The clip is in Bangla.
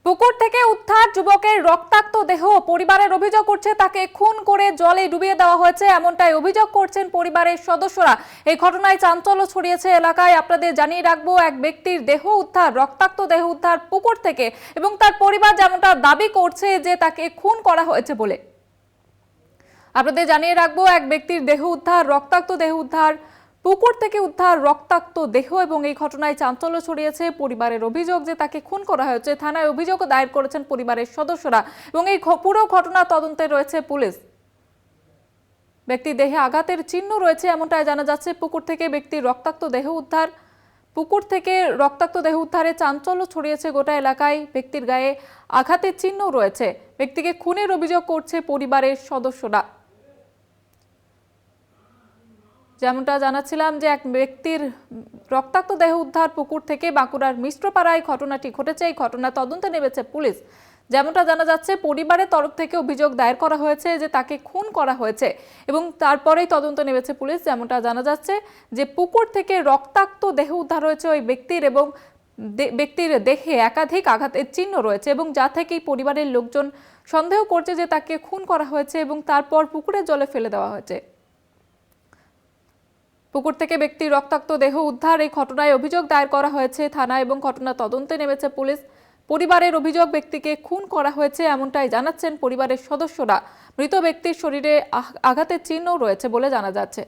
পুকুর থেকে উদ্ধার যুবকের রক্তাক্ত দেহ। পরিবারের অভিযোগ করছে তাকে খুন করে জলে ডুবিয়ে দেওয়া হয়েছে, এমনটাই অভিযোগ করছেন পরিবারের সদস্যরা। এই ঘটনায় চাঞ্চল্য ছড়িয়েছে এলাকায়। আপনাদের জানিয়ে রাখবো, এক ব্যক্তির দেহ উদ্ধার, রক্তাক্ত দেহ উদ্ধার পুকুর থেকে, এবং তার পরিবার যেমনটা দাবি করছে যে তাকে খুন করা হয়েছে বলে। আপনাদের জানিয়ে রাখবো, এক ব্যক্তির দেহ উদ্ধার, রক্তাক্ত দেহ উদ্ধার পুকুর থেকে উদ্ধার রক্তাক্ত দেহ, এবং এই ঘটনায় চাঞ্চল্য ছড়িয়েছে। পরিবারের অভিযোগ যে তাকে খুন করা হয়েছে। থানায় অভিযোগ দায়ের করেছেন পরিবারের সদস্যরা, এবং এই পুরো ঘটনা তদন্তে রয়েছে পুলিশ। ব্যক্তির দেহে আঘাতের চিহ্ন রয়েছে এমনটাই জানা যাচ্ছে। পুকুর থেকে ব্যক্তির রক্তাক্ত দেহ উদ্ধার। পুকুর থেকে রক্তাক্ত দেহ উদ্ধারে চাঞ্চল্য ছড়িয়েছে গোটা এলাকায়। ব্যক্তির গায়ে আঘাতের চিহ্ন রয়েছে। ব্যক্তিকে খুনের অভিযোগ করছে পরিবারের সদস্যরা। যেমনটা জানাচ্ছিলাম যে এক ব্যক্তির রক্তাক্ত দেহ উদ্ধার পুকুর থেকে বাঁকুড়ার মিশ্রপাড়ায় ঘটনাটি ঘটেছে। এই ঘটনা তদন্তে নেমেছে পুলিশ। যেমনটা জানা যাচ্ছে, পরিবারের তরফ থেকে অভিযোগ দায়ের করা হয়েছে যে তাকে খুন করা হয়েছে, এবং তারপরেই তদন্ত নেমেছে পুলিশ। যেমনটা জানা যাচ্ছে যে পুকুর থেকে রক্তাক্ত দেহ উদ্ধার হয়েছে ওই ব্যক্তির, এবং ব্যক্তির দেহে একাধিক আঘাতের চিহ্ন রয়েছে, এবং যা থেকেই পরিবারের লোকজন সন্দেহ করছে যে তাকে খুন করা হয়েছে এবং তারপর পুকুরের জলে ফেলে দেওয়া হয়েছে। পুকুর থেকে ব্যক্তির রক্তাক্ত দেহ উদ্ধার, এই ঘটনায় অভিযোগ দায়ের করা হয়েছে থানায়, এবং ঘটনা তদন্তে নেমেছে পুলিশ। পরিবারের অভিযোগ ব্যক্তিকে খুন করা হয়েছে এমনটাই জানাচ্ছেন পরিবারের সদস্যরা। মৃত ব্যক্তির শরীরে আঘাতের চিহ্নও রয়েছে বলে জানা যাচ্ছে।